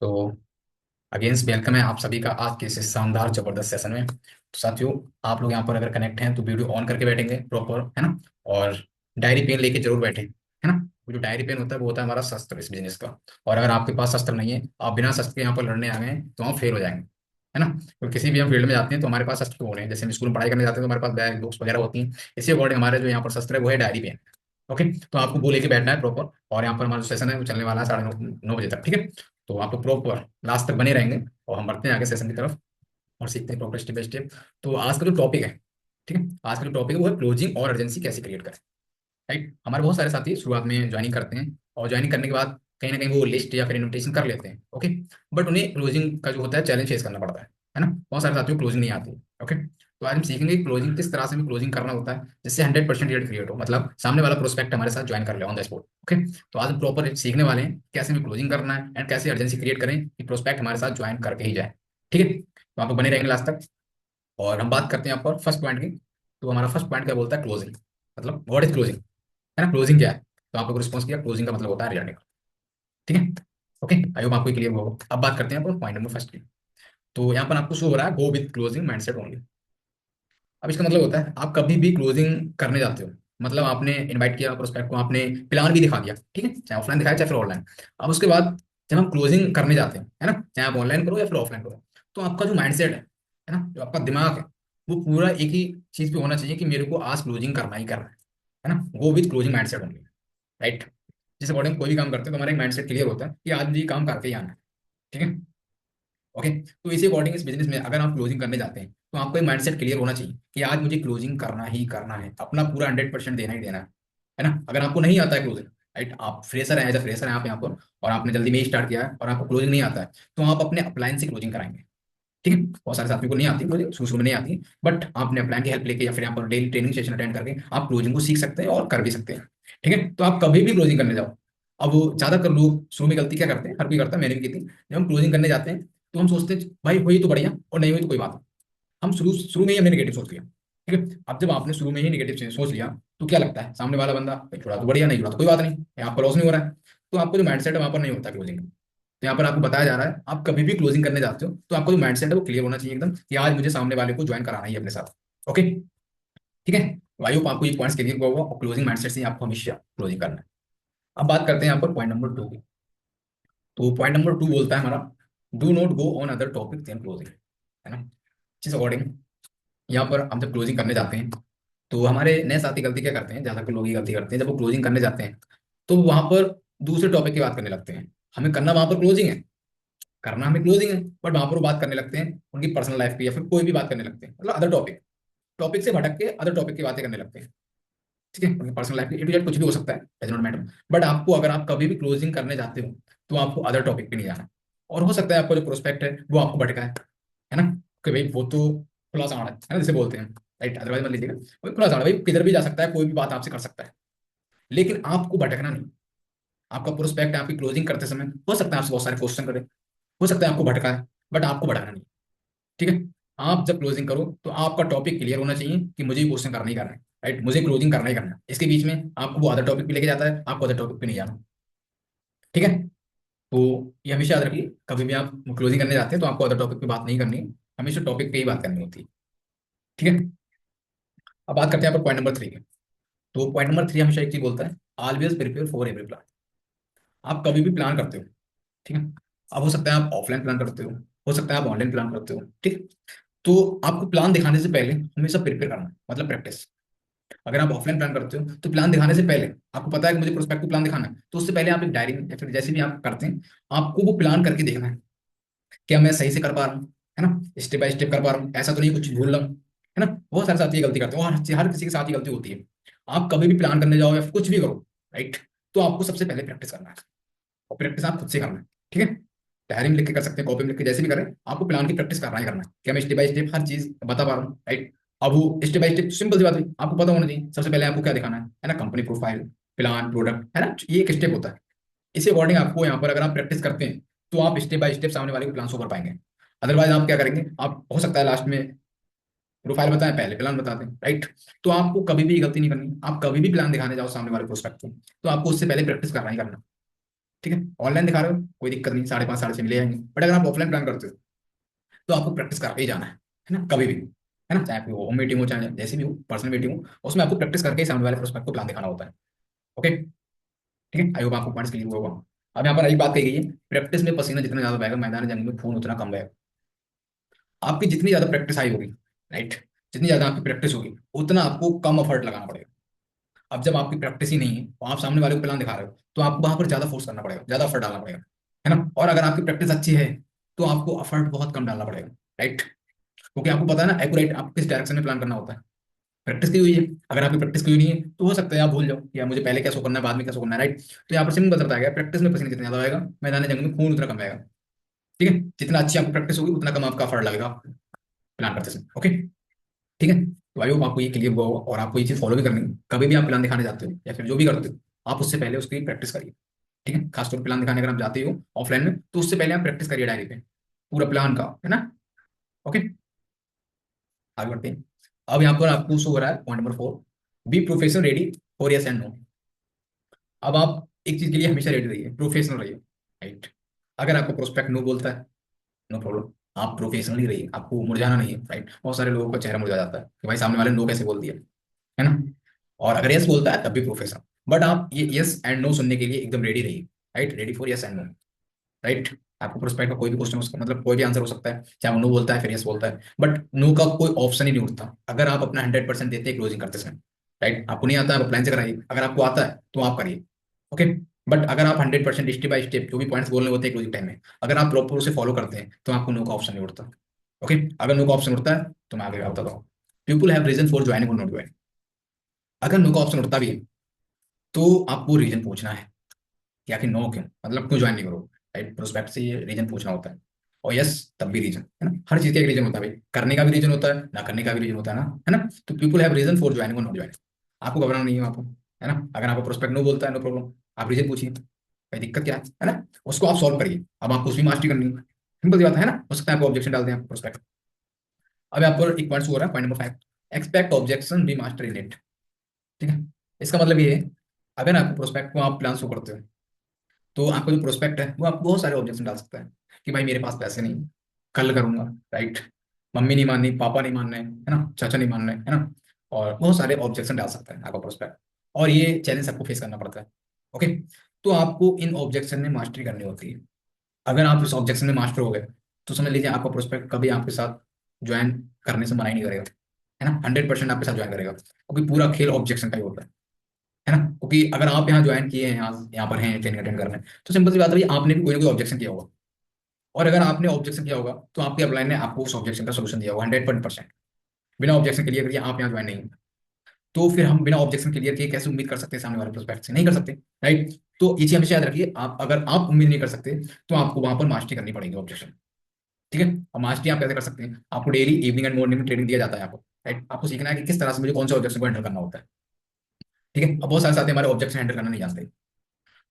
तो against welcome है आप सभी का आज के इस शानदार जबरदस्त सेशन में। तो साथियों, आप लोग यहाँ पर अगर कनेक्ट हैं तो वीडियो ऑन करके बैठेंगे प्रॉपर, है ना। और डायरी पेन लेके जरूर बैठें, है ना। वो जो डायरी पेन होता है वो होता है हमारा शस्त्र इस बिजनेस का। और अगर आपके पास शस्त्र नहीं है, आप बिना शस्त्र के यहाँ पर लड़ने आ गए हैं, तो आप फेल हो जाएंगे, है ना। तो किसी भी हम फील्ड में जाते हैं तो हमारे पास शस्त्र होने हैं। जैसे हम स्कूल में पढ़ाई करने जाते हैं तो हमारे पास बैग बुक्स वगैरह होती हैं। इसी अकॉर्डिंग हमारे जो यहाँ पर शस्त्र है वो है डायरी पेन। ओके। तो आपको वो लेके बैठना है प्रॉपर। और यहाँ पर हमारा जो सेशन है वो चलने वाला है 9:30 बजे तक, ठीक है। तो आप लोग प्रॉपर लास्ट तक बने रहेंगे और हम बढ़ते हैं आगे सेशन की तरफ और सीखते हैं प्रॉपर स्टेप बाय स्टेप। तो आज का जो टॉपिक है, ठीक है, आज का जो टॉपिक है वो है क्लोजिंग और अर्जेंसी कैसे क्रिएट करें। राइट। हमारे बहुत सारे साथी शुरुआत में ज्वाइनिंग करते हैं और ज्वाइनिंग करने के बाद कहीं ना कहीं वो लिस्ट या फिर इन्विटेशन कर लेते हैं। ओके। बट उन्हें क्लोजिंग का जो होता है चैलेंज फेस करना पड़ता है ना। बहुत सारे साथियों को क्लोजिंग नहीं आती। ओके। तो आज हम सीखेंगे क्लोजिंग किस तरह से हमें क्लोजिंग करना होता है जिससे 100% रेट क्रिएट हो, मतलब सामने वाला प्रोस्पेक्ट हमारे साथ ज्वाइन कर ले ऑन द स्पॉट। ओके। तो आज हम प्रॉपर सीखने वाले हैं कैसे हमें क्लोजिंग करना है एंड कैसे अर्जेंसी क्रिएट करें कि प्रोस्पेक्ट हमारे साथ ज्वाइन करके ही जाए। ठीक है। तो आप लोग बने रहेंगे लास्ट तक। और हम बात करते हैं यहाँ पर फर्स्ट पॉइंट की। तो हमारा फर्स्ट पॉइंट क्या बोलता है, क्लोजिंग। मतलब व्हाट इज क्लोजिंग, है ना। क्लोजिंग क्या है। तो आप लोग रिस्पॉन्स किया, क्लोजिंग का मतलब होता है रिजल्ट। ठीक है। ओके। आई होप आपको क्लियर होगा। अब बात करते हैं पॉइंट नंबर फर्स्ट की। तो यहाँ पर आपको शो हो रहा है go with closing mindset only. अब इसका मतलब होता है आप कभी भी क्लोजिंग करने जाते हो, मतलब आपने इनवाइट किया प्रोस्पेक्ट को, आपने प्लान भी दिखा दिया, ठीक है, चाहे ऑफलाइन दिखाया चाहे फिर ऑनलाइन। अब उसके बाद जब हम क्लोजिंग करने जाते हैं, है ना, चाहे आप ऑनलाइन करो या फिर ऑफलाइन करो, तो आपका जो माइंडसेट है ना, जो आपका दिमाग है, वो पूरा एक ही चीज पे होना चाहिए कि मेरे को आज क्लोजिंग करना ही करना है ना। Go with closing mindset only. Right. जिस अकॉर्डिंग कोई भी काम करते हैं तो हमारा एक माइंडसेट क्लियर होता है कि आज मुझे ये काम करके ही आना है। ठीक है। ओके। तो इसी अकॉर्डिंग इस बिजनेस में अगर आप क्लोजिंग करने जाते हैं तो आपको एक माइंडसेट क्लियर होना चाहिए कि आज मुझे क्लोजिंग करना ही करना है, अपना पूरा 100% देना ही देना है ना। अगर आपको नहीं आता है क्लोजिंग, राइट, आप फ्रेशर हैं, एज अ फ्रेशर हैं आप यहाँ पर, और आपने जल्दी में ही स्टार्ट किया है और आपको क्लोजिंग नहीं आता है, तो आप अपने अपलाइन से क्लोजिंग कराएंगे। ठीक है। बहुत सारे साथियों को नहीं आती क्लोजिंग, शुरू शुरू में नहीं आती, बट आपने अपलाइन की हेल्प लेके या फिर यहाँ पर डेली ट्रेनिंग सेशन अटेंड करके आप क्लोजिंग को सीख सकते हैं और कर भी सकते हैं। ठीक है। तो आप कभी भी क्लोजिंग करने जाओ। अब ज्यादातर लोग शुरू में गलती क्या करते हैं, हर कोई करता है, मैंने भी की थी, जब हम क्लोजिंग करने जाते हैं तो हम सोचते हैं भाई हुई तो बढ़िया और नहीं हुई तो कोई बात नहीं। हम शुरू शुरू में ही हमने नेगेटिव सोच लिया। ठीक है। अब जब आपने शुरू में ही नेगेटिव सोच लिया तो क्या लगता है, सामने वाला बंदा भाई जुड़ा तो बढ़िया, नहीं जुड़ा तो कोई बात नहीं, यहाँ पर लॉस नहीं हो रहा है। तो आपको जो माइंडसेट है वहां पर नहीं होता क्लोजिंग। तो यहाँ पर आपको बताया जा रहा है आप कभी भी क्लोजिंग करने जाते हो तो आपको जो माइंडसेट है वो क्लियर होना चाहिए एकदम कि आज मुझे सामने वाले को ज्वाइन कराना ही है अपने साथ। ओके। ठीक है। आई होप आपको ये पॉइंट्स क्लियर हुआ होगा और क्लोजिंग माइंडसेट से आपको हमेशा क्लोजिंग करना है। अब बात करते हैं यहाँ पर पॉइंट नंबर 2 की। तो पॉइंट नंबर 2 बोलता है हमारा do not go on other topic then closing, है ना। जिस अकॉर्डिंग यहाँ पर हम जब क्लोजिंग करने जाते हैं तो हमारे नए साथी गलती क्या करते हैं, ज्यादातर लोग ये गलती करते हैं, जब वो क्लोजिंग करने जाते हैं तो वहां पर दूसरे टॉपिक की बात करने लगते हैं। हमें करना वहां पर क्लोजिंग है, करना हमें क्लोजिंग है, बट वहां पर वो बात करने लगते हैं उनकी पर्सनल लाइफ की या फिर कोई भी बात करने लगते हैं, मतलब अदर टॉपिक, टॉपिक से भटक के अदर टॉपिक की बातें करने लगते हैं। ठीक है। उनकी पर्सनल लाइफ की ए टू जेड कुछ भी हो सकता है, डज नॉट मैटर। बट आपको अगर आप कभी भी क्लोजिंग करने जाते हो तो आपको अदर टॉपिक पे नहीं जाना। और हो सकता है आपका जो प्रोस्पेक्ट है वो आपको भटका है ना, कि भाई वो तो खुला सांड है ना, जिसे बोलते हैं, राइट, अदरवाइज मत लीजिएगा। वो खुला सांड है भाई, किधर भी जा सकता है, कोई भी बात आपसे कर सकता है, लेकिन आपको भटकना नहीं। आपका प्रोस्पेक्ट आपकी क्लोजिंग करते समय हो सकता है आपसे बहुत सारे क्वेश्चन करे, हो सकता है आपको भटका है, बट आपको भटकना नहीं। ठीक है। आप जब क्लोजिंग करो तो आपका टॉपिक क्लियर होना चाहिए कि मुझे क्वेश्चन करना ही करना है, राइट, मुझे क्लोजिंग करना ही करना है। इसके बीच में आपको वो अदर टॉपिक पे लेके जाता है, आपको अदर टॉपिक पे नहीं जाना। ठीक है। तो ये हमेशा याद रखिए, कभी भी आप क्लोजिंग करने जाते हैं तो आपको अदर टॉपिक पे बात नहीं करनी है, हमेशा टॉपिक पे ही बात करनी होती है। ठीक है। अब बात करते हैं यहाँ पर पॉइंट नंबर 3 की। तो पॉइंट नंबर 3 हमेशा एक चीज बोलता है, always prepare for every plan. आप कभी भी प्लान करते हो, ठीक है, अब हो सकता है आप ऑफलाइन प्लान करते हो सकता है आप ऑनलाइन प्लान करते हो, ठीक। तो आपको प्लान दिखाने से पहले हमेशा प्रिपेयर करना है, मतलब प्रैक्टिस। अगर आप ऑफलाइन प्लान करते हो तो प्लान दिखाने से पहले आपको पता है कि मुझे प्रोस्पेक्टिव प्लान दिखाना है, तो उससे पहले आप एक डायरी में या फिर जैसे भी आप करते हैं आपको वो प्लान करके देखना है, क्या मैं सही से कर पा रहा हूँ, है ना, स्टेप बाय स्टेप कर पा रहा हूँ, ऐसा तो नहीं कुछ भूल रहा हूँ, है ना। बहुत सारे साथी ये गलती करते हैं और हर किसी के साथ ही गलती होती है। आप कभी भी प्लान करने जाओ या फिर कुछ भी करो, राइट, तो आपको सबसे पहले प्रैक्टिस करना है, और प्रैक्टिस आप खुद से करना है। ठीक है। डायरी में लिख के कर सकते हैं, कॉपी में लिख के, जैसे भी करें, आपको प्लान की प्रैक्टिस करना ही करना है, क्या मैं स्टेप बाय स्टेप हर चीज बता पा रहा हूँ, राइट। अब वो स्टेप बाय स्टेप सिंपल सी बात है, आपको पता होना चाहिए सबसे पहले आपको क्या दिखाना है ना, कंपनी प्रोफाइल, प्लान, प्रोडक्ट, है ना, ये एक स्टेप होता है। इसी अकॉर्डिंग आपको यहाँ पर अगर आप प्रैक्टिस करते हैं तो आप स्टेप बाय स्टेप सामने वाले को प्लान शो कर पाएंगे। अदरवाइज आप क्या करेंगे, आप हो सकता है लास्ट में प्रोफाइल बताएं पहले प्लान बता दें, राइट। तो आपको कभी भी ये गलती नहीं करनी, आप कभी भी प्लान दिखाने जाओ सामने वाले प्रोस्पेक्ट को तो आपको उससे पहले प्रैक्टिस करना ही करना। ठीक है, ऑनलाइन दिखा रहे हो कोई दिक्कत नहीं, 5:30 6:30 मिले जाएंगे। बट अगर आप ऑफलाइन प्लान करते हो तो आपको प्रैक्टिस करके ही जाना है ना, कभी भी, है ना, चाहे आपकी होम मीटिंग हो चाहे जैसी भी हो, पर्सनल मीटिंग हो, उसमें आपको प्रैक्टिस करके ही सामने वाले प्रोस्पेक्ट को प्लान दिखाना होता है। ओके, ठीक है, आई होप आपको पॉइंट्स क्लियर होगा। अब यहाँ पर एक बात कही गई है, प्रैक्टिस में पसीना जितना ज्यादा बहेगा, मैदान जंग में खून उतना कम बहेगा। आपकी जितनी ज्यादा प्रैक्टिस हाई होगी, राइट, जितनी ज्यादा आपकी प्रैक्टिस होगी उतना आपको कम एफर्ट लगाना पड़ेगा। अब जब आपकी प्रैक्टिस ही नहीं है और आप सामने वाले को प्लान दिखा रहे हो, तो आपको वहां पर ज्यादा फोर्स करना पड़ेगा, ज्यादा एफर्ट डालना पड़ेगा, है ना। और अगर आपकी प्रैक्टिस अच्छी है तो आपको एफर्ट बहुत कम डालना पड़ेगा, राइट, क्योंकि आपको पता है ना एक्यूरेट आप किस डायरेक्शन में प्लान करना होता है। प्रैक्टिस की हुई है, अगर आपकी प्रैक्टिस की हुई नहीं है तो हो सकता है आप भूल जाओ कि यार मुझे पहले क्या सो करना है, बाद में क्या सो करना है, राइट। तो यहाँ पर सिंपल बताया गया, प्रैक्टिस में पसीना जितना ज्यादा आएगा, मैदान जंग में खून उतना कम आएगा। ठीक है, जितना अच्छी आपकी प्रैक्टिस होगी उतना कम आपका एफर्ट लगेगा प्लान करते समय। ओके, ठीक है, तो आई होप आपको ये क्लियर हुआ होगा और आपको ये चीज फॉलो भी करनी है। कभी भी आप प्लान दिखाने जाते हो या फिर जो भी करते हो, आप उससे पहले उसकी प्रैक्टिस करिए। ठीक है, खासतौर पर प्लान दिखाने अगर आप जाते हो ऑफलाइन में, तो उससे पहले आप प्रैक्टिस करिए डायरी पे पूरा प्लान का, है ना। ओके, आगे बढ़ते हैं। अब यहाँ पर आपको शो हो रहा है point number 4, be professional ready for yes and no. अब आप एक चीज के लिए हमेशा रेडी रहिए, प्रोफेशनल रहिए, राइट। अगर आपको प्रोस्पेक्ट नो बोलता है, नो प्रॉब्लम, आप प्रोफेशनली रहिए, आपको मुरझाना नहीं है, राइट। बहुत सारे लोगों का चेहरा मुरझा जाता है कि भाई सामने वाले ने नो कैसे बोल दिया, है ना। और अगर यस बोलता है तब भी प्रोफेशनल, बट आप ये यस एंड नो सुनने के लिए एकदम रेडी रहिए, right, ready for yes and no, right. आपको प्रोस्पेक्ट का कोई भी क्वेश्चन उसका मतलब कोई भी आंसर हो सकता है, चाहे वो नो बोलता है फिर यस बोलता है, बट नो का कोई ऑप्शन ही नहीं उठता अगर आप अपना 100% देते हैं क्लोजिंग करते समय, राइट। आपको नहीं आता है आप अप्लाइन से कराइए, अगर आपको आता है तो आप करिए। ओके, बट अगर आप 100% स्टेप बाय स्टेप जो भी पॉइंट्स बोलने होते हैं क्लोजिंग टाइम में, अगर आप प्रॉपर उसे फॉलो करते हैं तो आपको नो का ऑप्शन नहीं उठता। ओके, अगर नो का ऑप्शन उठता है तो मैं आगे बताता हूँ। People have reason for joining और नॉट ज्वाइनिंग। अगर नो का ऑप्शन उठता भी है तो आपको रीजन पूछना है कि आखिर नो क्यों, मतलब क्यों ज्वाइन नहीं करो, राइट। प्रोस्पेक्ट से ये रीजन पूछना होता है। और यस तब भी रीजन, है ना, हर चीज का एक रीजन होता है भाई, करने का भी रीजन होता है, ना करने का भी रीजन होता है ना, है ना। तो people have reason for joining और नॉट ज्वाइनिंग, आपको घबराना नहीं है वहाँ पर, है ना। अगर आपको प्रोस्पेक्ट नो बोलता है, नो प्रॉब्लम, आप रीजन पूछिए भाई दिक्कत क्या है ना, उसको आप सॉल्व करिए। अब आपको उसकी मास्टरी करनी है, सिंपल सी बात है ना, हो सकता है आपको ऑब्जेक्शन डाल दें आप प्रोस्पेक्ट। अब आपको एक पॉइंट हो रहा है point number 5, expect objection be master in it. ठीक है, इसका मतलब ये है, अगर आपको प्रोस्पेक्ट को आप प्लान शो करते हो तो आपका जो प्रोस्पेक्ट है वो आपको बहुत सारे ऑब्जेक्शन डाल सकता है कि भाई मेरे पास पैसे नहीं, कल करूंगा, राइट, मम्मी नहीं माननी, पापा नहीं मान रहे, है ना, चाचा नहीं मान रहे, है ना, और बहुत सारे ऑब्जेक्शन डाल सकता है आपका प्रोस्पेक्ट। और ये चैलेंज आपको फेस करना पड़ता है। ओके, तो आपको इन ऑब्जेक्शन में मास्टरी करनी होती है। अगर आप इस ऑब्जेक्शन में मास्टर हो गए तो समझ लीजिए आपका प्रोस्पेक्ट कभी आपके साथ ज्वाइन करने से मना ही नहीं करेगा, है ना, 100% आपके साथ ज्वाइन करेगा, क्योंकि पूरा खेल ऑब्जेक्शन का ही होता है ना। क्योंकि अगर आप यहाँ ज्वाइन किए हैं, यहाँ पर हैं ट्रेनिंग अटेंड कर रहे हैं, तो सिंपल सी बात है भाई, आपने भी कोई ना कोई ऑब्जेक्शन किया होगा। और अगर आपने ऑब्जेक्शन किया होगा तो आपके अपलाइन ने आपको उस ऑब्जेक्शन का सोल्यूशन दिया होगा 100%। बिना ऑब्जेक्शन क्लियर करिए आप यहाँ ज्वाइन नहीं होंगे, तो फिर हम बिना ऑब्जेक्शन क्लियर किए कैसे उम्मीद कर सकते हैं सामने वाले प्रोस्पेक्ट से, नहीं कर सकते, राइट। तो ये चीज हमेशा याद रखिए, आप अगर आप उम्मीद नहीं कर सकते तो आपको वहां पर मास्टरी करनी पड़ेगी ऑब्जेक्शन। ठीक है, अब मास्टरी आप कैसे कर सकते हैं, आपको डेली इवनिंग एंड मॉर्निंग में ट्रेनिंग दिया जाता है आपको, राइट। आपको सीखना है कि किस तरह से मुझे कौन से ऑब्जेक्शन को हैंडल करना होता है। ठीक है, अब बहुत सारे साथी हमारे ऑब्जेक्शन हैंडल करना नहीं जानते,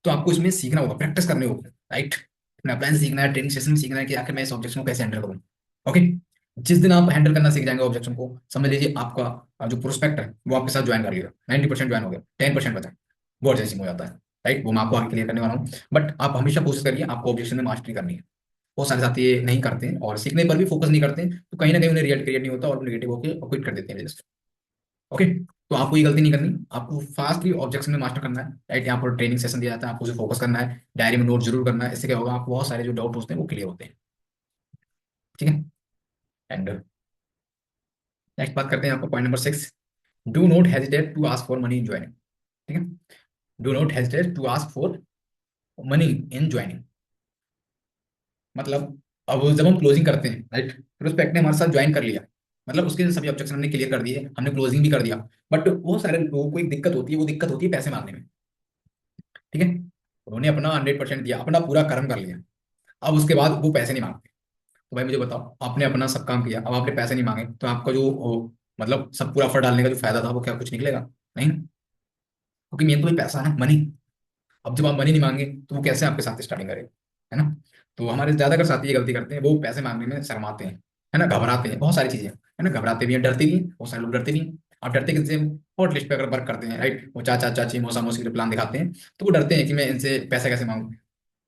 तो आपको इसमें सीखना होगा, प्रैक्टिस करनी होगी, राइट। अपने अप्लायंस सीखना है, ट्रेनिंग सेशन में सीखना है कि आखिर मैं इस ऑब्जेक्शन को कैसे हैंडल करूँ। ओके, जिस दिन आप हैंडल करना सीख जाएंगे ऑब्जेक्शन को, समझ लीजिए आपका जो प्रोस्पेक्ट है वो आपके साथ ज्वाइन कर लिया, 90% ज्वाइन हो गया, 10% बचा, बहुत जैसी हो जाता है, राइट। वो मैं आपको आगे क्लियर करने वाला हूँ। बट आप हमेशा कोशिश करिए, आपको ऑब्जेक्शन में मास्टरी करनी है। बहुत सारे साथी ये नहीं करते हैं और सीखने पर भी फोकस नहीं करते हैं, तो कहीं ना कहीं उन्हें रिजल्ट क्रिएट नहीं होता और नेगेटिव होकर क्विट कर देते हैं। ओके, तो आपको ये गलती नहीं करनी, आपको फास्टली ऑब्जेक्शन में मास्टर करना है, राइट। यहाँ पर ट्रेनिंग सेशन दिया जाता है, आपको उसे फोकस करना है, डायरी में नोट जरूर करना है, इससे क्या होगा, आपको बहुत सारे जो डाउट होते हैं वो क्लियर होते हैं। ठीक है, एंड नेक्स्ट बात करते हैं आपको point number 6, do not hesitate to ask for money in joining. ठीक है, do not hesitate to ask for money in joining, मतलब अब जब हम क्लोजिंग करते हैं, राइट, प्रोस्पेक्ट ने हमारे साथ ज्वाइन कर लिया, मतलब उसके सभी ऑब्जेक्शन हमने क्लियर कर दिए, हमने क्लोजिंग भी कर दिया, बट बहुत सारे लोगों को एक दिक्कत होती है, वो दिक्कत होती है पैसे मांगने में। ठीक है, उन्होंने अपना 100% दिया, अपना पूरा कर्म कर लिया, अब उसके बाद वो पैसे नहीं मांगते। तो भाई मुझे बताओ, आपने अपना सब काम किया, अब आपने पैसे नहीं मांगे, तो आपका जो मतलब सब पूरा एफर्ट डालने का जो फायदा था वो क्या कुछ निकलेगा, नहीं ना। क्योंकि मेन तो भाई पैसा है ना, मनी। अब जब आप मनी नहीं मांगे तो वो कैसे आपके साथ स्टार्टिंग करेगा, है ना। तो हमारे ज्यादातर साथी ये गलती करते हैं, वो पैसे मांगने में शर्माते हैं, है ना, घबराते हैं, बहुत सारी चीजें, है ना, घबराते भी हैं, डरते भी हैं, बहुत सारे लोग डरते भी हैं। आप डरते किससे, हॉट लिस्ट पे अगर वर्क करते हैं, राइट, वो चाचा चाची मौसा मौसी के प्लान दिखाते हैं, तो वो डरते हैं कि मैं इनसे पैसा कैसे मांगू,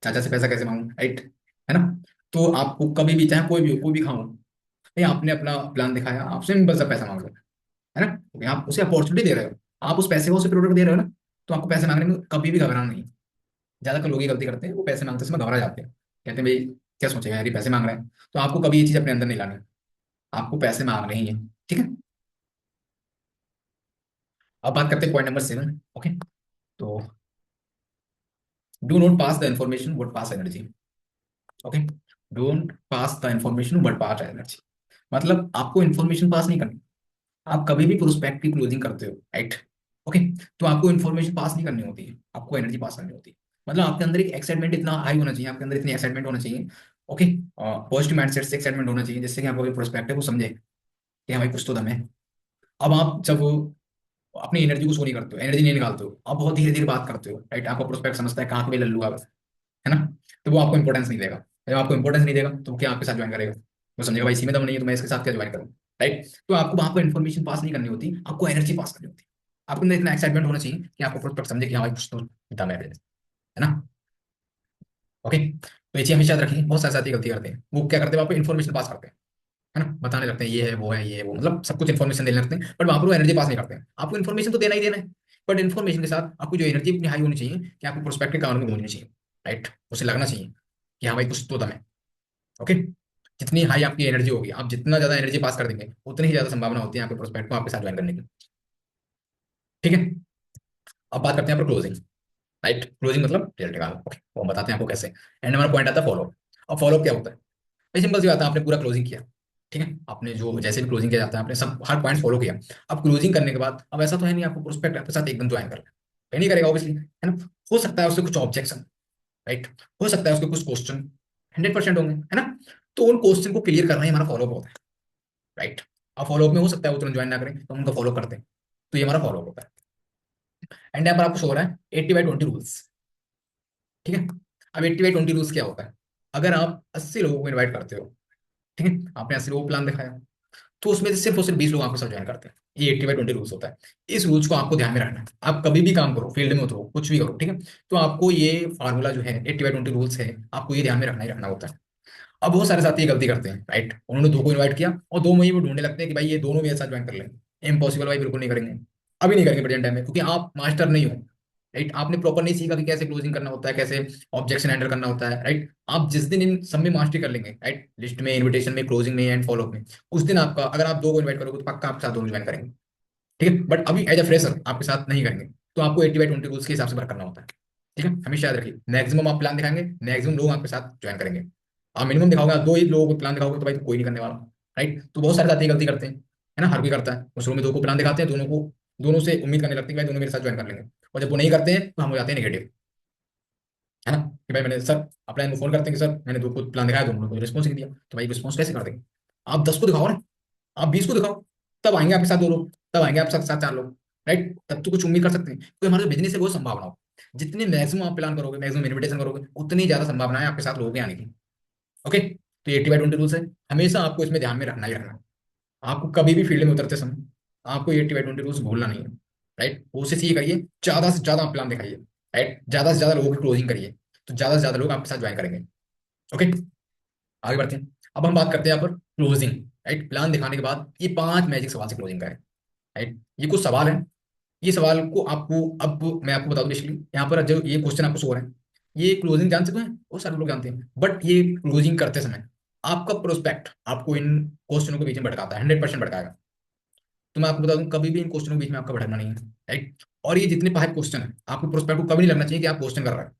चाचा से पैसा कैसे मांगू, राइट, है ना। तो आपको कभी भी चाहे कोई भी हो, कोई भी खाओ, नहीं आपने अपना प्लान दिखाया, आप सिंपल सा पैसा मांग लो, है ना, क्योंकि आप उसे अपॉर्चुनिटी दे रहे हो, आप उस पैसे को उसे प्रोडक्ट दे रहे हो ना, तो आपको पैसे मांगने में कभी भी घबराना नहीं है। ज्यादातर लोग ये गलती करते हैं, वो पैसे मांगते समय घबरा जाते हैं, कहते हैं भाई क्या सोचेगा यार, ये पैसे मांग रहे हैं। तो आपको कभी ये चीज अपने अंदर नहीं लानी, आपको पैसे मांगने ही है, ठीक है। अब बात करते हैं पॉइंट नंबर 7। ओके, तो do not pass the information but pass energy. Okay, don't pass the information but pass energy, मतलब आपको इन्फॉर्मेशन पास नहीं करनी। आप कभी भी प्रोस्पेक्ट की क्लोजिंग करते हो, राइट, ओके, तो आपको इन्फॉर्मेशन पास नहीं करनी होती है, आपको एनर्जी पास करनी होती है। मतलब आपके अंदर एक एक्साइटमेंट इतना हाई होना चाहिए, आपके अंदर इतनी एक्साइटमेंट होना चाहिए, ओके, पॉजिटिव माइंडसेट से एक्साइटमेंट होना चाहिए, जिससे कि आपको प्रोस्पेक्ट है वो समझे कि हाँ भाई कुछ तो दम है। अब आप जब अपनी एनर्जी को शो नहीं करते हो, एनर्जी नहीं निकालते हो, आप बहुत धीरे धीरे बात करते हो, राइट, आपका प्रोस्पेक्ट समझता है कहाँ पे लल्लू आ, है ना, तो वो आपको इंपॉर्टेंस नहीं देगा। जब आपको इंपॉर्टेंस नहीं देगा तो वो क्या आपके साथ ज्वाइन करेगा, वो समझेगा भाई इसी में दम नहीं है तो मैं इसके साथ क्या ज्वाइन करूँ, राइट। तो आपको वहां पर इन्फॉर्मेशन पास नहीं करनी होती, आपको एनर्जी पास करनी होती है। आपके अंदर इतना एक्साइटमेंट होना चाहिए कि आपको प्रोस्पेक्ट समझे कि हाँ भाई कुछ तो दम है ना। ओके, तो ये चीज हमेशा याद रखिए, बहुत सारे साथी गलती करते हैं, वो क्या करते हैं, आपको इन्फॉर्मेशन पास करते हैं, है ना, बताने लगते हैं ये है वो है ये है वो, मतलब सब कुछ इन्फॉर्मेशन देने लगते हैं, बट वहां पर वो एनर्जी पास नहीं करते हैं। आपको इन्फॉर्मेशन तो देना ही देना है, बट इन्फॉर्मेशन के साथ आपको जो एनर्जी अपनी हाई होनी चाहिए कि आपको प्रोस्पेक्ट के कारण में गूंजनी चाहिए, राइट, उसे लगना चाहिए कि हाँ भाई कुछ तो दम है। ओके, जितनी हाई आपकी एनर्जी होगी, आप जितना ज्यादा एनर्जी पास कर देंगे, उतनी ही ज्यादा संभावना होती है आपके प्रोस्पेक्ट को आपके साथ ज्वाइन करने की, ठीक है। अब बात करते हैं पर क्लोजिंग, राइट, क्लोजिंग मतलब रिजल्ट निकालो, ओके, वो हम बताते हैं आपको कैसे। एंड हमारा पॉइंट आता है फॉलो। अब फॉलो क्या होता है, भाई सिंपल सी बात है, आपने पूरा क्लोजिंग किया, ठीक है, आपने जो जैसे भी क्लोजिंग किया जाता है आपने सब हर पॉइंट फॉलो किया। अब क्लोजिंग करने के बाद अब ऐसा तो है नहीं आपको प्रोस्पेक्ट आपके साथ एकदम ज्वाइन कर ले, कहीं नहीं करेगा ऑब्वियसली, है ना। हो सकता है उससे कुछ ऑब्जेक्शन, राइट, हो सकता है उसके कुछ क्वेश्चन, 100% होंगे, है ना। तो उन क्वेश्चन को क्लियर करना ही हमारा फॉलो होता है, राइट। अब फॉलोअप में हो सकता है वो तुरंत ज्वाइन ना करें, तो हम उनको फॉलो करते हैं, तो ये हमारा फॉलोअप होता है। एंड यहाँ पर आपको शो हो रहा है 80/20 रूल्स, ठीक है। अब 80/20 रूल्स क्या होता है, अगर आप 80 लोगों को इन्वाइट करते हो, ठीक है, आपने 80 लोगों को प्लान दिखाया, तो उसमें से सिर्फ और सिर्फ 20 लोग आपके साथ ज्वाइन करते हैं, ये 80/20 रूल्स होता है। इस रूल्स को आपको ध्यान में रखना है, आप कभी भी काम करो, फील्ड में उतरो, कुछ भी करो, ठीक है, तो आपको ये फार्मूला जो है 80/20 रूल्स है, आपको ये ध्यान में रखना ही रखना होता है। अब बहुत सारे साथी ये गलती करते हैं, राइट, उन्होंने दो को इन्वाइट किया और 2 में ही वो ढूंढने लगते हैं कि भाई ये दोनों मेरे साथ ज्वाइन कर लेंगे, इम्पॉसिबल भाई, बिल्कुल नहीं करेंगे, अभी नहीं करेंगे प्रेजेंट टाइम में, क्योंकि आप मास्टर नहीं हो, राइट, आपने प्रॉपर नहीं सीखा कि कैसे क्लोजिंग करना होता है, कैसे ऑब्जेक्शन हैंडल करना होता है, राइट। आप जिस दिन इन सब में मास्टरी कर लेंगे, राइट, लिस्ट में, इन्विटेशन में, क्लोजिंग में एंड फॉलो में, उस दिन आपका, अगर आप 2 को इन्वाइट करोगे तो पक्का आपके साथ दोनों ज्वाइन करेंगे, ठीक है, बट अभी एज अ फ्रेशर आपके साथ नहीं करेंगे, तो आपको 80/20 रूल्स के हिसाब से वर्क करना होता है, ठीक है। हमेशा याद रखिए, मैक्सिमम आप प्लान दिखाएंगे, मैक्सिमम लोग आपके साथ ज्वाइन करेंगे। आप मिनिमम दिखाओगे, आप 2 ही लोगों को प्लान दिखाओगे तो भाई तो कोई नहीं करने वाला, राइट। तो बहुत सारे साथी गलती करते हैं, है ना, हर कोई करता है, वो शुरू में 2 को प्लान दिखाते हैं, दोनों को, दोनों से उम्मीद करने लगते हैं कि भाई दोनों मेरे साथ ज्वाइन कर लेंगे, और जब वो नहीं करते हैं तो हम हो जाते हैं नेगेटिव, है ना, कि भाई मैंने सर अपलाइन को फोन करते हैं कि सर मैंने 2 को प्लान दिखाया, दोनों को रिस्पॉन्स नहीं दिया, तो भाई रिस्पॉन्स कैसे कर देंगे। आप 10 को दिखाओ ना, आप 20 को दिखाओ, तब आएंगे आपके साथ 2 लोग, तब आएंगे आपके साथ साथ 4 लोग, राइट, तब तो कुछ उम्मीद कर सकते हैं, तो हमारा जो बिजनेस है वो संभावना हो, जितनी मैक्सिमम आप प्लान करोगे, मैक्सिमम इन्विटेशन करोगे, उतनी ज्यादा संभावना है आपके साथ लोगों के आने की। ओके, तो ये 80/20 रूल्स है, हमेशा आपको इसमें ध्यान में रखना ही रखना है। आपको कभी भी फील्ड में उतरते समय आपको ये 80/20 रूल्स भूलना नहीं है, राइट, कोशिश ये करिए ज्यादा से ज्यादा प्लान दिखाइए, राइट, ज्यादा से ज्यादा लोगों की क्लोजिंग करिए, तो ज्यादा से ज्यादा लोग आपके साथ ज्वाइन करेंगे। ओके, आगे बढ़ते हैं। अब हम बात करते हैं यहाँ पर क्लोजिंग, राइट, प्लान दिखाने के बाद ये 5 मैजिक सवाल से क्लोजिंग करें, राइट, ये कुछ सवाल है, ये सवाल को आपको, अब मैं आपको बता दूं, बेसिकली यहाँ पर जो ये क्वेश्चन आपको शो हो रहे हैं, ये क्लोजिंग जानते तो हैं, वो सारे लोग जानते हैं, बट ये क्लोजिंग करते समय आपका प्रोस्पेक्ट आपको इन क्वेश्चनों के बीच में भटकाता है, 100% भटकाएगा। तो मैं आपको बता दूं, कभी भी इन क्वेश्चनों के बीच में आपका भटकना नहीं है, राइट। और ये जितने 5 क्वेश्चन है, आपको प्रोस्पेक्ट को कभी नहीं लगना चाहिए कि आप क्वेश्चन कर रहे हैं,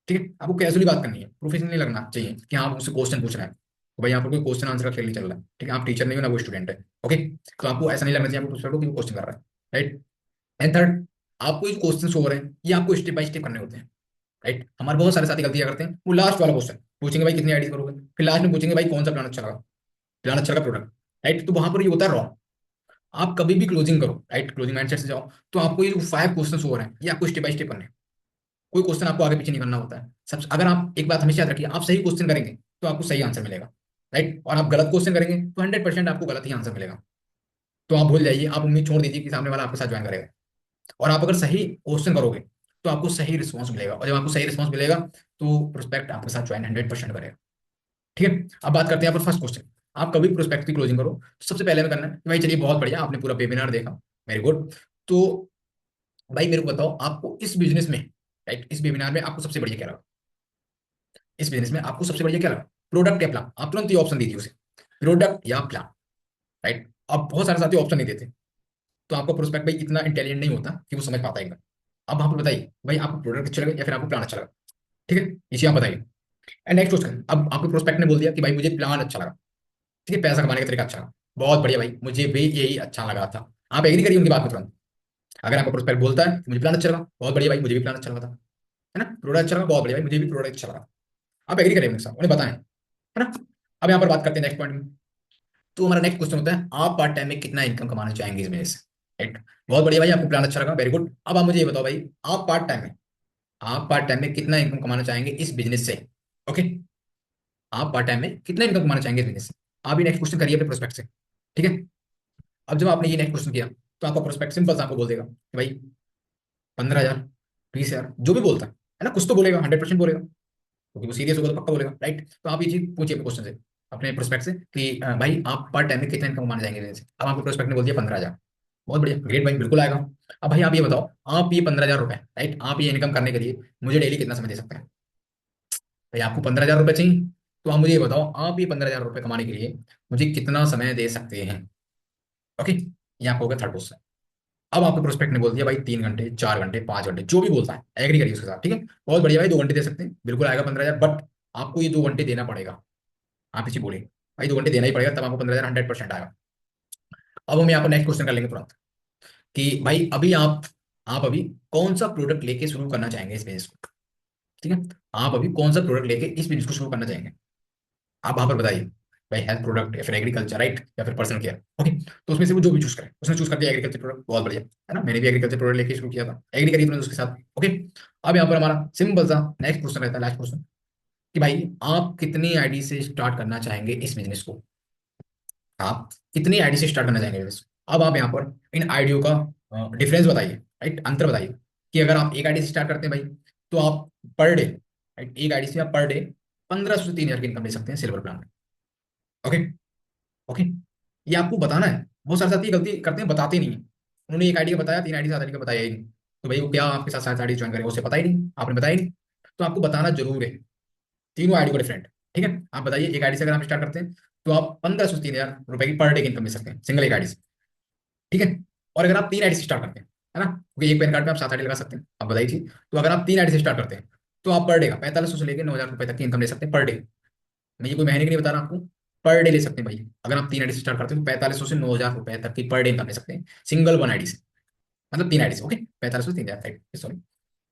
ठीक है, आपको कैजुअली बात करनी है, प्रोफेशनली लगना चाहिए कि हाँ, आप मुझसे क्वेश्चन पूछ रहे हैं, तो भाई यहाँ पर कोई क्वेश्चन आंसर का खेल नहीं चल रहा है, ठीक है, आप टीचर नहीं हो ना वो स्टूडेंट है, ओके। तो आपको ऐसा नहीं लगना चाहिए आपको प्रोस्पेक्ट को कि वो क्वेश्चन कर रहा है, राइट। एंड थर्ड, आपको जो क्वेश्चन हो रहे हैं ये आपको स्टेप बाय स्टेप करने होते हैं, राइट। हमारे बहुत सारे साथी गलतियां करते हैं, वो लास्ट वाला क्वेश्चन पूछेंगे भाई कितनी आईडी करोगे, फिर लास्ट में पूछेंगे भाई कौन सा प्लान अच्छा लगा, प्लान अच्छा लगा प्रोडक्ट, राइट, तो वहां पर ये होता है रॉन्ग। आप कभी भी क्लोजिंग करो, राइट, क्लोजिंग माइंडसेट से जाओ, तो आपको ये जो 5 क्वेश्चन हो रहे हैं ये आपको स्टेप बाय स्टेप करने हैं, कोई क्वेश्चन आपको आगे पीछे नहीं करना होता है। सब, अगर आप एक बात हमेशा याद रखिए, आप सही क्वेश्चन करेंगे तो आपको सही आंसर मिलेगा, राइट, और आप गलत क्वेश्चन करेंगे तो 100% आपको गलत ही आंसर मिलेगा। तो आप भूल जाइए, आप उम्मीद छोड़ दीजिए कि सामने वाला आपके साथ ज्वाइन करेगा, और आप अगर सही क्वेश्चन करोगे तो आपको सही रिस्पॉन्स मिलेगा, और जब आपको सही रिस्पॉन्स मिलेगा तो प्रोस्पेक्ट आपके साथ ज्वाइन 100% करेगा। ठीक है, अब बात करते हैं यहाँ पर फर्स्ट क्वेश्चन। आप कभी प्रोस्पेक्ट की क्लोजिंग करो तो सबसे पहले में करना है कि भाई चलिए बहुत बढ़िया, आपने पूरा वेबिनार देखा, वेरी गुड। तो भाई मेरे को बताओ, आपको इस बिजनेस में, राइट, इस वेबिनार में आपको सबसे बढ़िया क्या लगा? इस बिजनेस में आपको सबसे बढ़िया क्या लगा? प्रोडक्ट या प्लान? आप तुरंत ये ऑप्शन दीजिए उसे, प्रोडक्ट या प्लान, राइट। अब बहुत सारे साथी ऑप्शन नहीं देते, तो आपका प्रोस्पेक्ट भाई इतना इंटेलिजेंट नहीं होता कि वो समझ पाता है एकदम। अब वहां पर बताइए भाई आपको प्रोडक्ट अच्छा लगा या फिर आपको प्लान अच्छा लगा? ठीक है, इसे आप बताइए। एंड नेक्स्ट क्वेश्चन, अब आपके प्रोस्पेक्ट ने बोल दिया कि भाई मुझे प्लान अच्छा लगा, ठीक है, पैसा कमाने का तरीका अच्छा लगा, बहुत बढ़िया भाई, मुझे भी यही अच्छा लगा था। आप एग्री करिए उनकी बात में तुरंत। अगर आपका प्रोस्पेक्ट बोलता है कि मुझे प्लान अच्छा लगा, बहुत बढ़िया भाई, मुझे भी प्लान अच्छा लगा था, है ना, प्रोडक्ट अच्छा लगा, बहुत बढ़िया भाई, मुझे भी प्रोडक्ट अच्छा लगा। आप एग्री करें उनके साथ, उन्हें बताएं, है ना। अब यहाँ पर बात करते हैं नेक्स्ट पॉइंट में। तो हमारा नेक्स्ट क्वेश्चन होता है, आप पार्ट टाइम में कितना इनकम कमाना चाहेंगे इस बिजनेस से, राइट। बहुत बढ़िया भाई, आपको प्लान अच्छा लगा, वेरी गुड। अब आप मुझे ये बताओ भाई, आप पार्ट टाइम में, आप पार्ट टाइम में कितना इनकम कमाना चाहेंगे इस बिजनेस से? ओके, आप पार्ट टाइम में कितना इनकम कमाना चाहेंगे इस बिजनेस से? आप ये नेक्स्ट क्वेश्चन करिए अपने प्रोस्पेक्ट से, ठीक है। अब जब आपने ये नेक्स्ट क्वेश्चन किया, तो आपका प्रोस्पेक्ट सिंपल सा आपको बोल देगा कि भाई 15,000, 20,000, जो भी बोलता है ना, कुछ तो बोलेगा, 100% बोलेगा, क्योंकि वो सीरियस होगा तो पक्का बोलेगा, राइट। तो आप ये चीज पूछिए अपने क्वेश्चन से, अपने प्रोस्पेक्ट से कि भाई आप पार्ट टाइम में कितना इनकम कमाने जाएंगे बिजनेस से? अब आपके प्रोस्पेक्ट ने बोल दिया 15,000, बहुत बढ़िया, ग्रेट भाई, बिल्कुल आएगा। अब भाई आप ये बताओ, आप ये 15,000 रुपए, राइट, आप ये इनकम करने के लिए मुझे डेली कितना समय दे सकते हैं? भाई आपको 15,000 रुपए चाहिए, तो आप मुझे ये बताओ, आप ये 15,000 रुपए कमाने के लिए मुझे कितना समय दे सकते हैं? ओके, ये आपको हो गया थर्ड क्वेश्चन। अब आपके प्रोस्पेक्ट ने बोल दिया भाई 3 घंटे, 4 घंटे, 5 घंटे, जो भी बोलता है एग्री करिए उसके साथ, ठीक है। बहुत बढ़िया भाई, 2 घंटे दे सकते हैं, बिल्कुल आएगा 15,000, बट आपको ये 2 घंटे देना पड़ेगा। आप इसी बोले भाई 2 घंटे देना ही पड़ेगा, तब आपको 15,000 100% आएगा। अब हम यहाँ पर नेक्स्ट क्वेश्चन कर लेंगे तुरंत कि भाई अभी आप अभी कौन सा प्रोडक्ट लेके शुरू करना चाहेंगे इस बिजनेस को? ठीक है, आप अभी कौन सा प्रोडक्ट लेके इस बिजनेस को शुरू करना चाहेंगे? आप वहां पर बताइए, भाई हेल्थ प्रोडक्ट या फिर एग्रीकल्चर, राइट, या फिर पर्सनल केयर, ओके। तो उसमें से वो जो भी चूज करे, उसने चूज कर दिया एग्रीकल्चर प्रोडक्ट, बहुत बढ़िया, है ना, मैंने भी एग्रीकल्चर प्रोडक्ट लेके शुरू किया था, एग्री करिए तुरंत उसके साथ, ओके। अब यहाँ पर हमारा सिंपल सा नेक्स्ट क्वेश्चन रहता है, लास्ट क्वेश्चन, कि भाई आप कितनी आईडी से स्टार्ट करना चाहेंगे इस बिजनेस को? आप कितनी आईडी से स्टार्ट करना चाहेंगे बिजनेस? अब आप यहाँ पर इन आईडियो का डिफरेंस बताइए, राइट, अंतर बताइए, कि अगर आप एक आईडी से स्टार्ट करते हैं भाई, तो आप पर डे, राइट, एक आईडी से आप पर डे 1,500 से 3,000 की इनकम ले सकते हैं सिल्वर प्लान में, ओके। ओके, ये आपको बताना है। बहुत सारे साथी गलती करते हैं, बताते नहीं है। उन्होंने एक आईडी का बताया, 3 आईडी 7 आईडी का बताया ही नहीं, तो भाई वो क्या आपके साथ 7 आईडी ज्वाइन करेगा, उसे पता ही नहीं, आपने बताया ही नहीं। तो आपको बताना जरूर है, तीनों आईडी को डिफरेंट, ठीक है। आप बताइए, एक आईडी से अगर आप स्टार्ट करते हैं तो आप 1,500 से 3,000 रुपए की पर डे की इनकम ले सकते हैं सिंगल एक आईडी से, ठीक है। और अगर आप 3 आईडी से स्टार्ट करते हैं, है ना, क्योंकि एक पैन कार्ड में आप 7 आईडी लगा सकते हैं, आप बताइए जी। तो अगर आप 3 आईडी से स्टार्ट करते हैं, तो आप पर डे का 4,500 से लेकर 9,000 रुपए तक की इनकम ले सकते हैं पर डे। मैं ये कोई महीने की नहीं बता रहा आपको, पर डे ले सकते हैं भाई। अगर आप 3 आईडी से स्टार्ट करते हैं तो 4,500 से 9,000 रुपए तक की पर डे इनकम ले सकते हैं सिंगल वन आईडी से, मतलब 3 आईडी से, ओके, 4,500 से 3,000, सॉरी।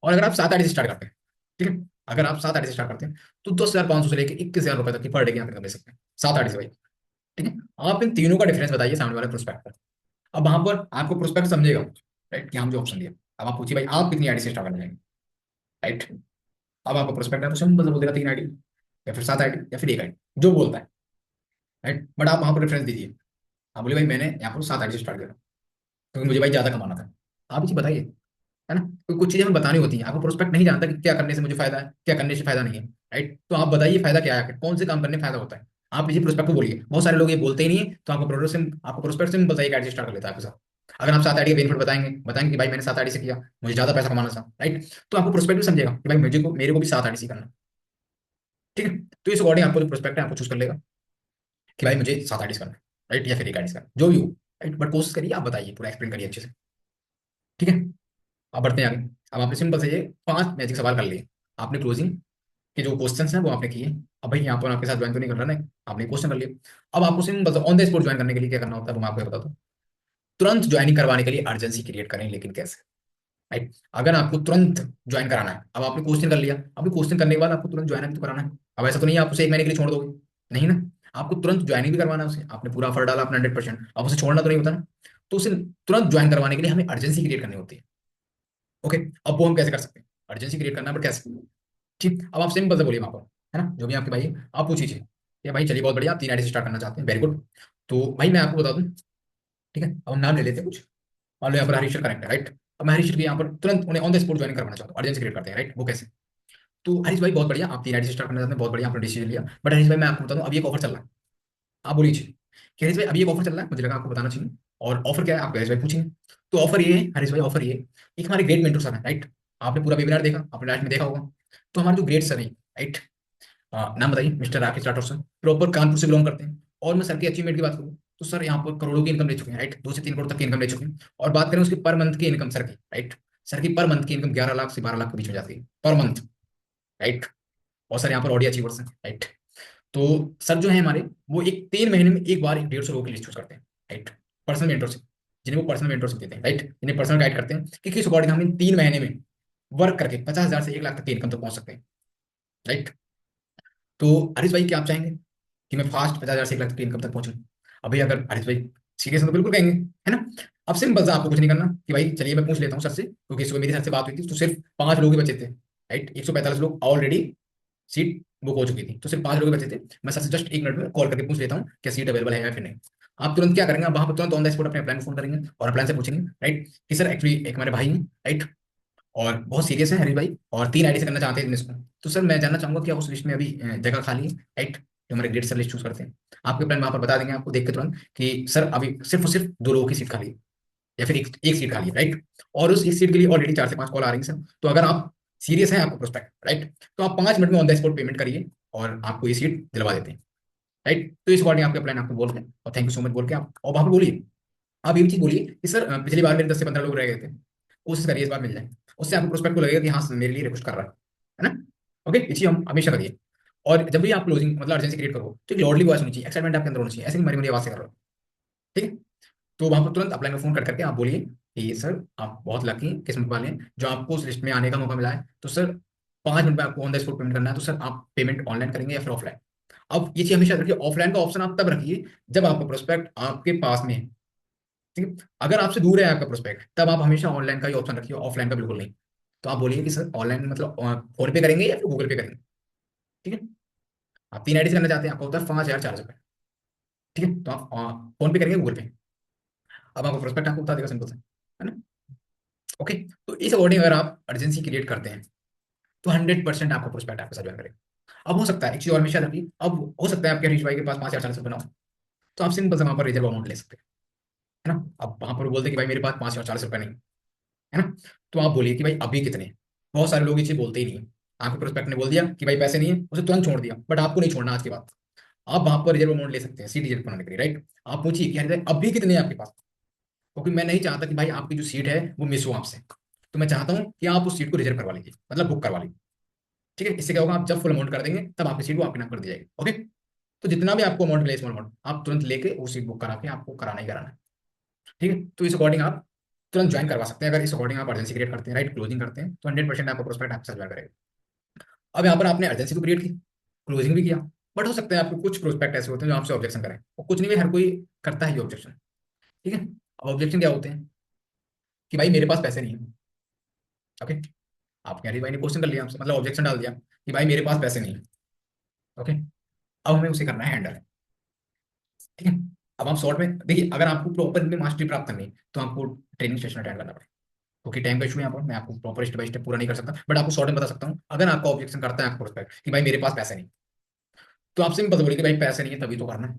और अगर आप 7 आईडी से स्टार्ट करते हैं, ठीक है, अगर आप 7 आईडी से स्टार्ट करते हैं, तो 10,500 से लेकर 21,000 रुपए तक की पर डे की इनकम ले सकते हैं 7 आईडी से भाई, ठीक है। आप इन तीनों का डिफरेंस बताइए सामने वाले प्रोस्पेक्ट पर। अब वहां पर आपको प्रोस्पेक्ट समझेगा, राइट, कि हम जो ऑप्शन दिया। अब आप पूछिए भाई आप कितनी आईडी से स्टार्ट करना चाहेंगे, राइट। अब आपको प्रोस्पेक्ट है तो सिंपल से बोल देगा 3 आईडी, या फिर 7 आईडी, या फिर एक आईडी, जो बोलता है, राइट। बट आप वहां पर रेफरेंस दीजिए, आप बोले भाई मैंने यहाँ पर 7 आईडी से स्टार्ट किया, क्योंकि मुझे भाई ज्यादा कमाना था। आप ये चीज बताइए, है ना, तो कुछ चीजें हमें बतानी होती हैं। आपको प्रोस्पेक्ट नहीं जानता कि क्या करने से मुझे फायदा है, क्या करने से फायदा नहीं है, राइट। तो आप बताइए फायदा क्या है, आखिर कौन से काम करने में फायदा होता है। आप इसी प्रोस्पेक्ट को बोलिए, बहुत सारे लोग ये बोलते ही नहीं है, तो आपको प्रोस्पेक्ट से बताइए, आईडी स्टार्ट कर लेता है आपके साथ। अगर आप 7 आईडी का बेनिफिट बताएंगे, बताएंगे कि भाई मैंने 7 आईडी से किया, मुझे ज्यादा पैसा कमाना था, राइट। तो आपको प्रोस्पेक्ट भी समझेगा कि भाई मुझे को मेरे को भी 7 आईडी से करना, ठीक है। तो इस अकॉर्डिंग आपको जो प्रोस्पेक्ट है आपको चूज कर लेगा कि भाई मुझे 7 आईडी से करना है, राइट, या फिर एक आईडी से करना, जो भी हो, राइट। बट कोशिश करिए, आप बताइए, पूरा एक्सप्लेन करिए अच्छे से, ठीक है। अब बढ़ते हैं आगे। अब आपने सिंपल से ये 5 मैजिक सवाल कर लिए, आपने क्लोजिंग के जो क्वेश्चंस हैं वो आपने किए। अब भाई यहाँ पर आपके साथ ज्वाइन तो नहीं कर रहा ना, आपने क्वेश्चन कर लिए। अब आपको simple on the spot join करने के लिए क्या करना होता है वो मैं आपको बता दूं। तुरंत ज्वाइनिंग करवाने के लिए अर्जेंसी क्रिएट करें, लेकिन कैसे, राइट। अगर आपको तुरंत ज्वाइन कराना है, अब आपने क्वेश्चन कर लिया, अभी क्वेश्चन करने के बाद आपको तुरंत ज्वाइन भी तो कराना है। अब ऐसा तो नहीं है आप उसे 1 महीने के लिए छोड़ दोगे, नहीं ना, आपको तुरंत ज्वाइनिंग भी करवाना है उसे, आपने पूरा एफर्ट डाला अपना 100%, अब उसे छोड़ना तो नहीं होता ना। तो उसे तुरंत ज्वाइन करवाने के लिए हमें अर्जेंसी क्रिएट करनी होती है, ओके। अब वो हम कैसे कर सकते हैं, अर्जेंसी क्रिएट करना, बट कैसे, ठीक। अब आप सिंपल से बोलिए वहां पर, है ना, जो भी आपके भाई है, आप पूछिए कि भाई चलिए बहुत बढ़िया, आप 3 आईडी से स्टार्ट करना चाहते हैं, वेरी गुड। तो भाई मैं आपको बता दूं, ठीक है, अब हम नाम ले लेते हैं कुछ। मान लो यहाँ पर हरीश करेक्ट है, राइट। अब मैं हरीश को यहाँ पर तुरंत उन्हें ऑन द स्पॉट ज्वाइन करवाना चाहता हूँ, अर्जेंसी क्रिएट करते हैं, राइट? वो कैसे? तो हरीश भाई बहुत बढ़िया, आप 3 आईडी से स्टार्ट करना चाहते हैं, बहुत बढ़िया, आपने डिसीजन लिया। बट हरीश भाई मैं आपको बता दूं, अभी एक ऑफर चल रहा है। आप बोलिए जी कि हरीश भाई अभी एक ऑफर चल रहा है, मुझे लगा आपको बताना चाहिए। और ऑफर क्या है, आप हरीश भाई पूछेंगे। तो ऑफर ये है हरीश भाई, ऑफर ये है, एक हमारे ग्रेट मेंटर सर है, राइट? आपने पूरा वेबिनार देखा, आपने लास्ट में देखा होगा। तो हमारे जो ग्रेट सर है, राइट, नाम बताइए, mister Rakesh Rathore sir, proper Kanpur से बिलोंग करते हैं। और मैं सर की अचीवमेंट की बात करूँ तो सर यहाँ पर करोड़ों की इनकम ले चुके हैं, राइट? 2 से 3 करोड़ तक की इनकम ले चुके हैं। और बात करें उसकी पर मंथ की इनकम सर की, राइट, सर की पर मंथ की इनकम 11 लाख से 12 लाख के बीच में जाती है पर मंथ, राइट? और सर यहाँ पर ऑडियो अचीवर्स हैं, राइट? तो सर जो है हमारे, वो एक 3 महीने में एक बार 150 लोगों की लिस्ट चूज करते हैं, राइट? पर्सनल मेंटरशिप, जिन्हें वो पर्सनल मेंटरशिप देते हैं, राइट, जिन्हें पर्सनल गाइड करते हैं कि किस अकॉर्डिंग हम इन 3 महीने में वर्क करके 50,000 से 1 लाख तक की इनकम तक पहुंच सकते हैं, राइट? तो हरीश भाई क्या आप चाहेंगे कि मैं फास्ट 50,000 से 1 लाख तक की इनकम तक पहुंचूं? अभी अगर हरीश भाई सीरियस है तो बिल्कुल कहेंगे, है ना? अब सिंपल सा, आपको कुछ नहीं करना कि भाई चलिए मैं पूछ लेता हूँ सर से, क्योंकि सुबह मेरी सर से बात हुई थी तो सिर्फ 5 लोग ही बचे थे, राइट? 145 लोग ऑलरेडी सीट बुक हो चुकी थी, तो सिर्फ 5 लोग बचे थे। मैं सर से जस्ट 1 मिनट में कॉल करके पूछ लेता हूँ क्या सीट अवेलेबल है या फिर नहीं। आप तुरंत क्या करेंगे, आप वहां पर तुरंत ऑन द स्पॉट अपने प्लान को फोन करेंगे और प्लान से पूछेंगे, राइट, कि सर एक्चुअली एक हमारे भाई हैं, राइट, और बहुत सीरियस है हरीश भाई, और 3 आईडी से करना चाहते हैं बिजनेस को। तो सर मैं जानना चाहूंगा कि उस लिस्ट में अभी जगह खाली है, राइट? जो हमारे ग्रेड सर लिस्ट चूज करते हैं, आपके प्लान वहां पर बता देंगे आपको देख के तुरंत कि सर अभी सिर्फ और सिर्फ 2 लोगों की सीट खाली है, या फिर एक सीट खाली है, राइट? और उस एक सीट के लिए ऑलरेडी 4 से 5 कॉल आ रही है सर। तो अगर आप सीरियस हैं, आपको प्रोस्पेक्ट, राइट, तो आप 5 मिनट में ऑन द स्पॉट पेमेंट करिए और आपको ये सीट दिलवा देते हैं, राइट? तो इस अकॉर्डिंग आपका प्लान आपको बोल के और थैंक यू सो मच बोल के आप और वहां पर बोलिए, आप ये भी चीज बोलिए कि सर पिछली बार मेरे 10 से 15 लोग रह गए थे, कोशिश करिए इस बार मिल जाए। उससे आपको प्रोस्पेक्ट को लगेगा कि हाँ मेरे लिए रिक्वेस्ट कर रहा है ना? ओके, ये चीज हम हमेशा करिए। और जब भी आप क्लोजिंग मतलब अर्जेंसी क्रिएट करो तो एक लॉर्डली वॉइस होनी चाहिए, एक्साइटमेंट आपके अंदर होनी चाहिए, ऐसे नहीं मरी मरी आवाज से कर रहे हो, ठीक है? तो वहां पर तुरंत अपलाइन में फोन कर करके आप बोलिए कि सर आप बहुत लकी किस्मत वाले हैं जो आपको उस लिस्ट में आने का मौका मिला है। तो सर 5 मिनट में आपको ऑन द स्पॉट पेमेंट करना है, तो सर आप पेमेंट ऑनलाइन करेंगे या फिर ऑफलाइन? अब ये चीज हमेशा रखिए, ऑफलाइन का ऑप्शन आप तब रखिए जब आपका प्रोस्पेक्ट आपके पास में है, ठीक है? अगर आपसे दूर है आपका प्रोस्पेक्ट तब आप हमेशा ऑनलाइन का ही ऑप्शन रखिए, ऑफलाइन का बिल्कुल नहीं। तो आप बोलिए कि सर ऑनलाइन मतलब फोन पे करेंगे या फिर गूगल पे करेंगे, ठीक है? आप 3 आईडी से करना चाहते हैं, आपका होता है 5,000 400 रुपये, ठीक है? तो आप फोन पे करेंगे गूगल पे, अब आपको प्रोस्पेक्ट आपको बता देगा, सिंपल सा, है ना? ओके। तो इस अकॉर्डिंग अगर आप अर्जेंसी क्रिएट करते हैं तो 100% आपको प्रोस्पेक्ट आपके साथ ज्वाइन करेगा। अब हो सकता है एक चीज और हमेशा रखिए, अब हो सकता है आपके हरीश भाई के पास 5,000 400 रुपये ना हो, तो आप सिंपल से वहां पर रिजर्व अमाउंट ले सकते हैं, है ना? अब वहां पर बोलते कि भाई मेरे पास 5,000 400 रुपये नहीं, है ना? तो आप बोलिए कि भाई अभी कितने? बहुत सारे लोग ये चीज बोलते ही नहीं है। आपके प्रोस्पेक्ट ने बोल दिया कि भाई पैसे नहीं है, उसे तुरंत छोड़ दिया, बट आपको नहीं छोड़ना आज के बाद। आप वहां पर रिजर्व अमाउंट ले सकते हैं सीट रिजर्व बनाने के लिए, राइट? आप पूछिए कि अरे अभी कितने हैं आपके पास, क्योंकि मैं नहीं चाहता कि भाई आपकी जो सीट है वो मिस हो आपसे। तो मैं चाहता हूँ कि आप उस सीट को रिजर्व करवा लीजिए, मतलब बुक करवा लीजिए, ठीक है? इससे क्या होगा, आप जब फुल अमाउंट कर देंगे तब आपकी सीट वो आपके नाम कर दी जाएगी, ओके? तो जितना भी आपको अमाउंट मिले, स्मॉल अमाउंट, आप तुरंत लेके वो सीट बुक करा के आपको कराना ही कराना है, ठीक है? तो इस अकॉर्डिंग आप तुरंत ज्वाइन करवा सकते हैं, अगर इस अकॉर्डिंग आप अर्जेंसी क्रिएट करते हैं, राइट, क्लोजिंग करते हैं, तो 100% आपका प्रोस्पेक्ट आपके साथ ज्वाइन करेगा। अब यहाँ पर आपने अर्जेंसी तो क्रिएट की, क्लोजिंग भी किया, बट हो सकता है आपके कुछ प्रोस्पेक्ट ऐसे होते हैं जो आपसे ऑब्जेक्शन करें, और कुछ नहीं, भी हर कोई करता है ये ऑब्जेक्शन, ठीक है? अब ऑब्जेक्शन क्या होते हैं कि भाई मेरे पास पैसे नहीं है, ओके? आपके हरी भाई ने क्वेश्चन कर लिया आपसे, मतलब ऑब्जेक्शन डाल दिया कि भाई मेरे पास पैसे नहीं है, ओके? अब हमें उसे करना है हैंडल, ठीक है? अब आप शॉर्ट में देखिए, अगर आपको प्रॉपर इनमें मास्टरी प्राप्त करनी है तो आपको ट्रेनिंग सेशन अटेंड करना पड़ेगा, क्योंकि टाइम का इशू है यहाँ पर, मैं आपको प्रॉपर स्टेप बाय स्टेप पूरा नहीं कर सकता, बट आपको शॉर्ट में बता सकता हूँ। अगर आपका ऑब्जेक्शन करता है आपको प्रोस्पेक्ट कि भाई मेरे पास पैसे नहीं, तो आपसे भी पता बोलिए कि भाई पैसे नहीं है तभी तो करना है।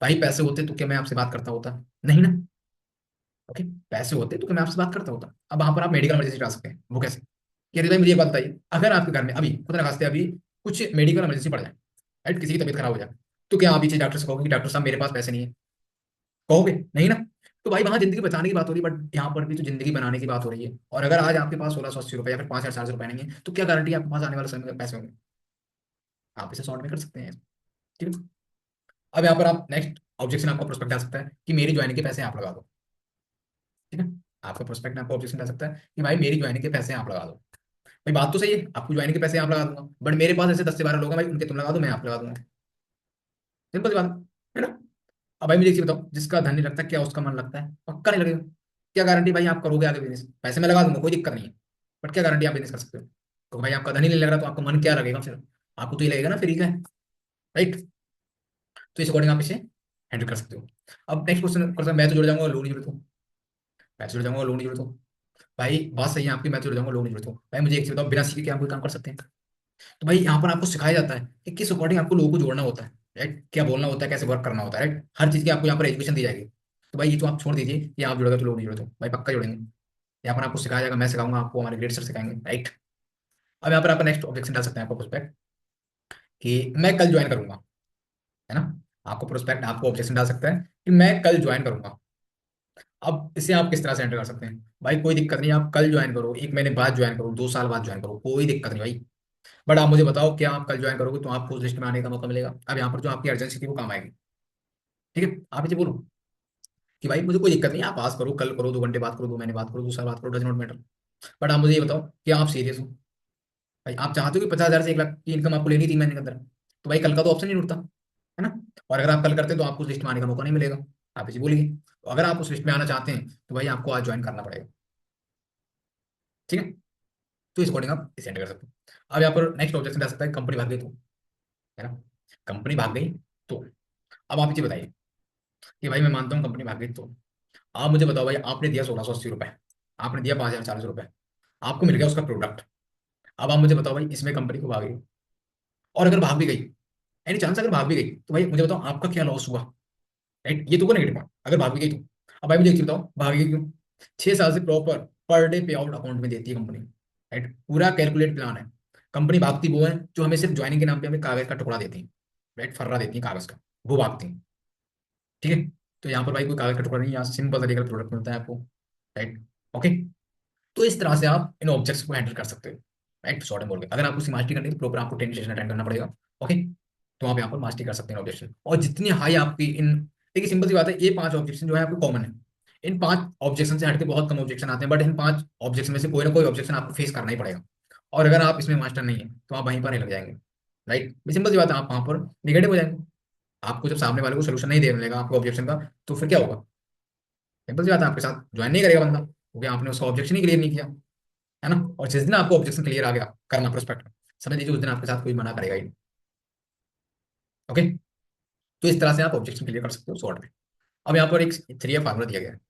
भाई पैसे होते तो क्या मैं आपसे बात करता होता? नहीं ना, ओके? पैसे होते तो क्या मैं आपसे बात करता होता? अब वहां पर आप मेडिकल इमरजेंसी डाल सकते हैं, वो कैसे? कि अरे भाई मुझे एक बात बताइए, अगर आपके घर में अभी खुदा ना खास्ते अभी कुछ मेडिकल इमरजेंसी पड़ जाए, राइट, किसी की तबीयत खराब हो जाए, तो क्या आप ये चीज डॉक्टर से कहोगे कि डॉक्टर साहब मेरे पास पैसे नहीं है? कहोगे नहीं ना? तो भाई वहां जिंदगी बचाने की बात हो रही है, बट यहाँ पर भी तो जिंदगी बनाने की बात हो रही है। और अगर आज आपके पास 1,680 रुपये या फिर 5,000 400 रुपये नहीं है, तो क्या गारंटी आपके पास आने वाले समय में पैसे होंगे? आप इसे सॉर्ट में कर सकते हैं, ठीक है? अब यहाँ पर आप नेक्स्ट ऑब्जेक्शन आपका प्रोस्पेक्ट आ सकता है कि मेरी ज्वाइनिंग के पैसे आप लगा दो, ठीक है? आपका प्रोस्पेक्ट आपको ऑब्जेक्शन आ सकता है कि भाई मेरी ज्वाइनिंग के पैसे आप लगा दो। भाई बात तो सही है, आपको ज्वाइनिंग के पैसे आप लगा दूंगा, बट मेरे पास ऐसे 10 से 12 लोग हैं भाई, उनके तुम लगा दो, मैं आप लगा दूंगा, सिंपल सी बात है ना? अब भाई मुझे एक चीज बताओ, जिसका धन नहीं लगता क्या उसका मन लगता है? पक्का नहीं लगेगा। क्या गारंटी भाई आप करोगे आगे बिजनेस? पैसे मैं लगा दूंगा, कोई दिक्कत नहीं है, बट क्या गारंटी आप बिजनेस कर सकते हो? तो भाई आपका धन ही नहीं लग रहा तो आपका मन क्या लगेगा फिर? आपको तो ये लगेगा ना फ्री का है, राइट? तो इस अकॉर्डिंग आप इसे हैंडल कर सकते हो। अब नेक्स्ट क्वेश्चन, मैं तो जुड़ जाऊंगा, लोन नहीं जुड़े तो? मैं तो जुड़ जाऊंगा, लोन नहीं जुड़े तो? भाई बात सही है आपकी, मैं तो जुड़ जाऊंगा, लोग नहीं जुड़ते हो। भाई मुझे एक चीज बताओ, बिना सीखे क्या हम कोई काम कर सकते हैं? तो भाई यहाँ पर आपको सिखाया जाता है कि किस अकॉर्डिंग आपको लोगों को जोड़ना होता है, राइट, क्या बोलना होता है, कैसे वर्क करना होता है, राइट, हर चीज की आपको यहाँ पर एजुकेशन दी जाएगी। तो भाई ये तो आप छोड़ दीजिए कि आप जुड़ोगे तो लोग नहीं जुड़ते हो। भाई पक्का जुड़ेंगे। यहाँ पर आपको सिखाया जाएगा, मैं सिखाऊंगा आपको, हमारे ग्रेड सर सिखाएंगे, राइट। अब यहाँ पर आप नेक्स्ट ऑब्जेक्शन डाल सकते हैं आपको प्रोस्पेक्ट, कि मैं कल ज्वाइन करूंगा, है ना। आपको प्रोस्पेक्ट, आपको ऑब्जेक्शन डाल सकता है कि मैं कल ज्वाइन करूंगा। अब इसे आप किस तरह से एंटर कर सकते हैं? भाई कोई दिक्कत नहीं, आप कल ज्वाइन करो, 1 महीने बाद ज्वाइन करो, 2 साल बाद ज्वाइन करो, कोई दिक्कत नहीं भाई। बट आप मुझे बताओ, क्या आप कल ज्वाइन करोगे तो आपको उस लिस्ट में आने का मौका मिलेगा? अब यहाँ पर जो आपकी अर्जेंसी थी वो काम आएगी। ठीक है, आप इसे बोलो कि भाई मुझे कोई दिक्कत नहीं, आप पास करो, कल करो, 2 घंटे बात करो, 2 महीने बात करो, 2 साल बात करो, डज नॉट मैटर। बट आप मुझे ये बताओ कि आप सीरियस हो? भाई आप चाहते हो कि 50,000 से 1 लाख की इनकम आपको लेनी 3 महीने के अंदर, तो भाई कल का तो ऑप्शन नहीं उठता, है ना। और अगर आप कल करते हैं तो आपको उस लिस्ट में आने का मौका नहीं मिलेगा। आप इसे बोलिए, तो अगर आप उस लिस्ट में आना चाहते हैं तो भाई आपको आज ज्वाइन करना पड़ेगा। ठीक है, तो इस अकॉर्डिंग आप इसे एंटर कर सकते हो। अब यहाँ पर नेक्स्ट ऑब्जेक्शन आ सकता है, कंपनी भाग गई तो, है ना। कंपनी भाग गई तो अब आप मुझे बताइए कि भाई मैं मानता हूँ कंपनी भाग गई तो, आप मुझे बताओ भाई, आपने दिया 1680 रुपए, आपने दिया 5,040 रुपए, आपको मिल गया उसका प्रोडक्ट। अब आप मुझे बताओ भाई, इसमें कंपनी को भाग गई, और अगर भाग भी गई, एनी चांस अगर भाग भी गई, तो भाई मुझे बताओ आपका क्या लॉस हुआ, राइट, ये तो नेगेटिव पॉइंट, अगर भाग भी गई तो। अब भाई मुझे एक चीज बताओ, भागी क्यों? 6 साल से प्रॉपर पर डे पे आउट अकाउंट में देती है कंपनी, राइट, पूरा कैलकुलेट प्लान है। कंपनी भागती वो है जो हमें सिर्फ ज्वाइनिंग के नाम पे हमें कागज का टुकड़ा देती है, राइट, फर्रा देती है कागज का, वो भागती है। ठीक है, तो यहाँ पर भाई कोई कागज का टुकड़ा नहीं, यहाँ सिंपल तरीके का प्रोडक्ट मिलता है आपको, राइट। ओके, तो इस तरह से आप इन ऑब्जेक्ट्स को हैंडल कर सकते हो, राइट। शॉर्ट में बोल के, अगर आपको इसकी मास्टरी करनी है तो प्रॉपर आपको ट्रेनिंग सेशन अटेंड करना पड़ेगा। ओके, तो आप यहाँ पर मास्टरी कर सकते हैं ऑब्जेक्शन, और जितनी हाई आपकी इन, देखिए सिंपल सी बात है, ये 5 ऑब्जेक्शन जो है आपको कॉमन है। इन 5 ऑब्जेक्शन से हटके बहुत कम ऑब्जेक्शन आते हैं, बट इन 5 ऑब्जेक्शन में से कोई ना कोई ऑब्जेक्शन आपको फेस करना ही पड़ेगा। और अगर आप इसमें मास्टर नहीं है तो आप वहीं पर ही लग जाएंगे, राइट। सिंपल सी बात है, आप वहां पर निगेटिव हो जाएंगे। आपको जब सामने वाले को सोल्यूशन नहीं देने लगा आपको ऑब्जेक्शन का, तो फिर क्या होगा? सिंपल सी बात है, आपके साथ ज्वाइन नहीं करेगा बंदा, क्योंकि आपने उसका ऑब्जेक्शन ही क्लियर नहीं किया, है ना। और जिस दिन आपको ऑब्जेक्शन क्लियर आ गया करना प्रोस्पेक्ट में, समझ लीजिए उस दिन आपके साथ कोई मना करेगा ही नहीं। ओके, तो इस तरह से आप ऑब्जेक्शन क्लियर कर सकते हो शॉर्ट में। अब यहाँ पर एक 3 फार्मूला दिया गया है।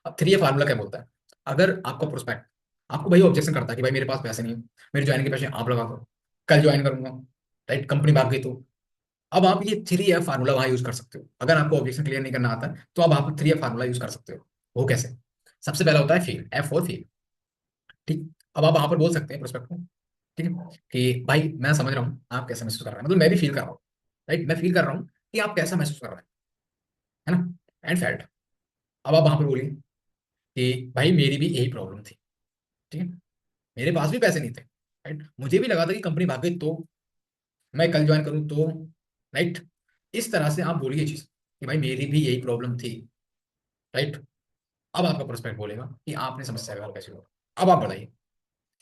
अब 3 फार्मूला क्या बोलता है? अगर आपका प्रोस्पेक्ट आपको भाई ऑब्जेक्शन करता है कि भाई मेरे पास पैसे नहीं है, मेरे ज्वाइन के पैसे आप लगा दो, कल ज्वाइन करूंगा, राइट, कंपनी भाग गई तो, अब आप ये 3 फार्मूला वहां यूज कर सकते हो। अगर आपको ऑब्जेक्शन क्लियर नहीं करना आता है तो आप वहां पर 3 फार्मूला यूज कर सकते हो। वो कैसे? सबसे पहला होता है फील, एफ फॉर फील। ठीक, अब आप वहां पर बोल सकते हैं प्रोस्पेक्ट को, ठीक है, कि भाई मैं समझ रहा हूँ आप कैसा महसूस कर रहे हैं, मतलब मैं भी फील कर रहा हूँ, राइट, मैं फील कर रहा हूँ कि आप कैसा महसूस कर रहे हैं, है ना, एंड फेल्ट। अब आप वहां पर बोलिए कि भाई मेरी भी यही प्रॉब्लम थी, ठीक है, मेरे पास भी पैसे नहीं थे, राइट, मुझे भी लगा था कि कंपनी भाग गई तो मैं कल ज्वाइन करूँ तो, राइट। इस तरह से आप बोलिए चीज कि भाई मेरी भी यही प्रॉब्लम थी, राइट। अब आपका प्रोस्पेक्ट बोलेगा कि आपने समस्या का हल कैसे हुआ। अब आप बताइए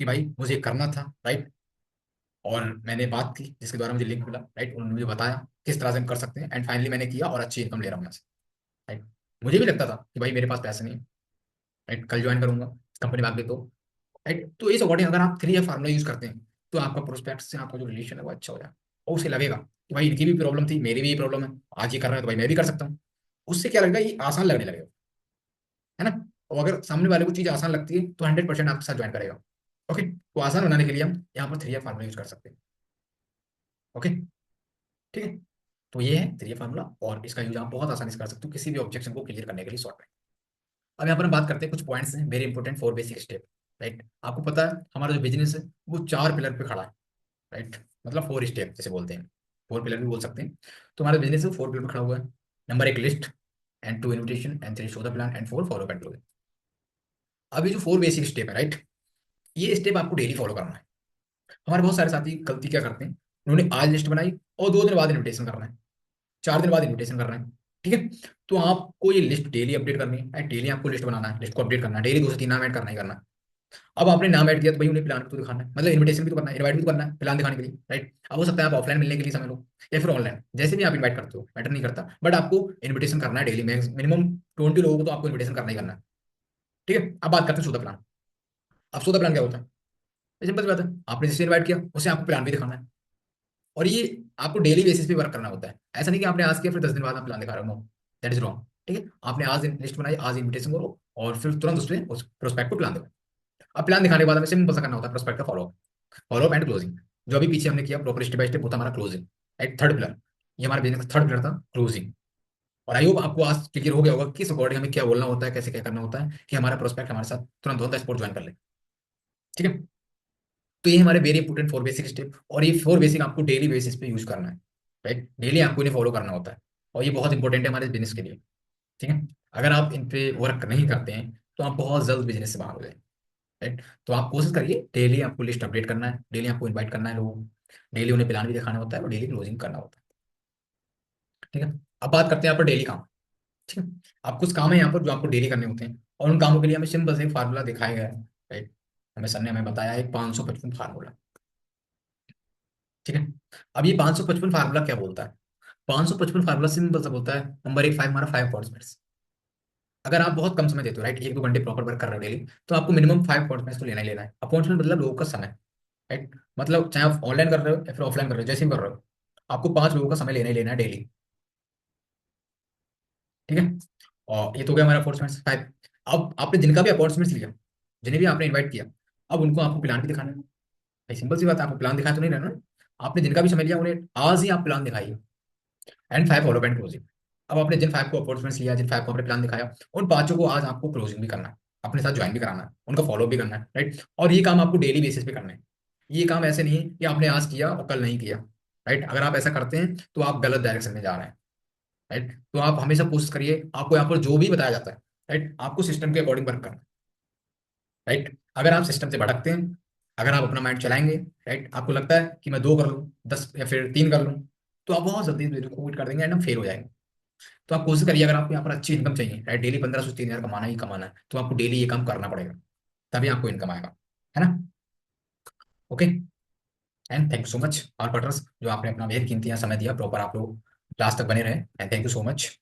कि भाई मुझे करना था, राइट, और मैंने बात की जिसके द्वारा मुझे लिंक मिला, राइट, उन्होंने मुझे बताया किस तरह से हम कर सकते हैं, एंड फाइनली मैंने किया और अच्छी इनकम ले रहा हूँ यहाँ से, राइट। मुझे भी लगता था कि भाई मेरे पास पैसे नहीं है, राइट, कल ज्वाइन करूंगा, कंपनी भाग गई तो, राइट। तो इस अकॉर्डिंग अगर आप 3 फार्मूला यूज करते हैं तो आपका प्रोस्पेक्ट से आपका जो रिलेशन है वो अच्छा हो जाए, और उसे लगेगा कि भाई इनकी भी प्रॉब्लम थी, मेरी भी ये प्रॉब्लम है, आज ये कर रहे हैं तो भाई मैं भी कर सकता हूँ। उससे क्या लगेगा, ये आसान लगने लगेगा, है ना। और अगर सामने वाले को चीज आसान लगती है तो 100% आपके साथ ज्वाइन करेगा। ओके, तो आसान बनाने के लिए हम यहाँ पर 3 फार्मूला यूज कर सकते हैं। ओके, ठीक है, तो ये है 3 फार्मूला, और इसका यूज आप बहुत आसानी से कर सकते हो किसी भी ऑब्जेक्शन को क्लियर करने के लिए शॉर्ट में। अब यहाँ पर हम बात करते हैं कुछ पॉइंट्स हैं very important for basic step, right. आपको पता है हमारा जो बिजनेस है वो 4 पिलर पे खड़ा है, राइट, मतलब 4 स्टेप जैसे बोलते हैं, 4 पिलर भी बोल सकते हैं। तो हमारा बिजनेस है 4 पिलर पे खड़ा हुआ है। Number 1 list, and 2 invitation, and 3 show the plan, and 4 follow and close. अब ये जो 4 बेसिक स्टेप है, राइट, ये स्टेप आपको डेली फॉलो करना है। हमारे बहुत सारे साथी गलती क्या करते हैं, उन्होंने आज लिस्ट बनाई और 2 दिन बाद इन्विटेशन करना है, 4 दिन बाद इन्विटेशन करना है, ठीक है। तो आपको ये लिस्ट डेली अपडेट करनी है, डेली आपको लिस्ट बनाना है, लिस्ट को अपडेट करना है, डेली 2 से 3 नाम ऐड करना ही करना है। अब आपने नाम ऐड किया तो भाई उन्हें प्लान भी तो दिखाना है, मतलब इन्विटेशन भी तो करना है, इनवाइट भी तो करना है प्लान दिखाने के लिए, राइट। अब हो सकता है आप ऑफलाइन मिलने के लिए समय लो, या फिर ऑनलाइन, जैसे भी आप इनवाइट करते हो मैटर नहीं करता, बट आपको इन्विटेशन करना है डेली, मिनिमम 20 लोगों को तो आपको इन्विटेशन करना ही करना है, ठीक है। अब बात करते हैं सोदा प्लान। अब सोदा प्लान क्या होता है? सिंपल सी बात है, आपने जिससे इन्वाइट किया उसे आपको प्लान भी दिखाना है, और ये आपको डेली बेसिस पे वर्क करना होता है। ऐसा नहीं कि आपने आज किया फिर 10 दिन बाद आप प्लान दिखा रहे हो, नो, दैट इज रॉन्ग, ठीक है। आपने आज लिस्ट बनाई, आज इन्विटेशन करो, और फिर तुरंत उसमें उस प्रोस्पेक्ट को प्लान दो। अब प्लान दिखाने के बाद हमें सिंपल सा करना होता है प्रोस्पेक्ट का फॉलो अप एंड क्लोजिंग। जो अभी पीछे हमने किया प्रॉपर स्टेप बाय स्टेप, वो था हमारा क्लोजिंग, राइट, थर्ड पिलर। ये हमारा बिजनेस का थर्ड पिलर था, क्लोजिंग। और आई होप आपको आज क्लियर हो गया होगा किस अकॉर्डिंग हमें क्या बोलना होता है, कैसे क्या करना होता है कि हमारा प्रोस्पेक्ट हमारे साथ तुरंत ऑन द स्पॉट ज्वाइन कर ले। ठीक है। तो ये हमारे very important four basic step, और ये फोर बेसिक आपको डेली बेसिस पे यूज करना है, राइट, डेली आपको इन्हें फॉलो करना होता है। और ये बहुत इंपॉर्टेंट है हमारे बिजनेस के लिए। ठीक है। अगर आप इन पे वर्क नहीं करते हैं तो आप बहुत जल्द बिजनेस से बाहर हो जाएंगे, राइट। तो आप कोशिश करिए, डेली आपको लिस्ट अपडेट करना है, डेली आपको इन्वाइट करना है लोगों को, डेली उन्हें प्लान भी दिखाना होता है और डेली क्लोजिंग करना होता है। ठीक है। अब बात करते हैं यहाँ पर डेली काम। ठीक है। अब कुछ काम है यहाँ पर जो आपको डेली करने होते हैं, और उन कामों के लिए हमें सिंपल से एक फार्मूला दिखाया गया है, राइट। हमें सर ने हमें बताया एक 555 फार्मूला। ठीक है। अब ये 555 फार्मूला क्या बोलता है? 555 फार्मूला सिंपल सा बोलता है, नंबर एक, फाइव, हमारा फाइव पॉइंट्स। अगर आप बहुत कम समय देते हो, राइट, एक दो घंटे प्रॉपर वर्क कर रहे हो डेली, तो आपको मिनिमम फाइव अपॉइंटमेंट्स तो लेना ही लेना है। अपॉइंटमेंट मतलब लोगों का समय, राइट। मतलब चाहे आप ऑनलाइन कर रहे हो या फिर ऑफलाइन कर रहे हो, जैसे भी कर रहे हो, आपको पांच लोगों का समय लेना ही लेना है डेली। ठीक है। और ये तो हो गया हमारा अपॉइंटमेंट्स फाइव। अब आपने जिनका भी अपॉइंटमेंट्स लिया, जिन्हें भी आपने इन्वाइट किया, अब उनको आपको प्लान भी दिखाना है भाई। सिंपल सी बात है, आपको प्लान दिखाया तो नहीं रहना ना। आपने जिनका भी समय लिया उन्हें आज ही आप प्लान दिखाइए, and five follow and closing. अब आपने जिन फाइव को अपॉइंटमेंट्स लिया, जिन फाइव को आपने प्लान दिखाया, उन पांचों को आज आपको क्लोजिंग भी करना है, अपने साथ ज्वाइन भी कराना है, उनका फॉलो भी करना है, राइट। और ये काम आपको डेली बेसिस पे करना है। ये काम ऐसे नहीं है कि आपने आज किया और कल नहीं किया, राइट। अगर आप ऐसा करते हैं तो आप गलत डायरेक्शन में जा रहे हैं, राइट। तो आप हमेशा कोशिश करिए, आपको यहाँ पर जो भी बताया जाता है, राइट, आपको सिस्टम के अकॉर्डिंग वर्क करना है, राइट। अगर आप सिस्टम से भटकते हैं, अगर आप अपना माइंड चलाएंगे, राइट, आपको लगता है कि मैं दो कर लूँ, दस या फिर तीन कर लूँ, तो आप बहुत जल्दी इस वीडियो को क्विट कर देंगे एंड हम फेल हो जाएंगे। तो आप कोशिश करिए, अगर आपको यहाँ पर अच्छी इनकम चाहिए, राइट, डेली 1500 से 3000 कमाना ही कमाना है, तो आपको डेली ये काम करना पड़ेगा, तभी आपको इनकम आएगा, है ना। Okay. And thank you so much all partners, जो आपने अपना बेहद कीमती यहाँ समय दिया, प्रॉपर आप लोग लास्ट तक बने रहे, and thank you so much.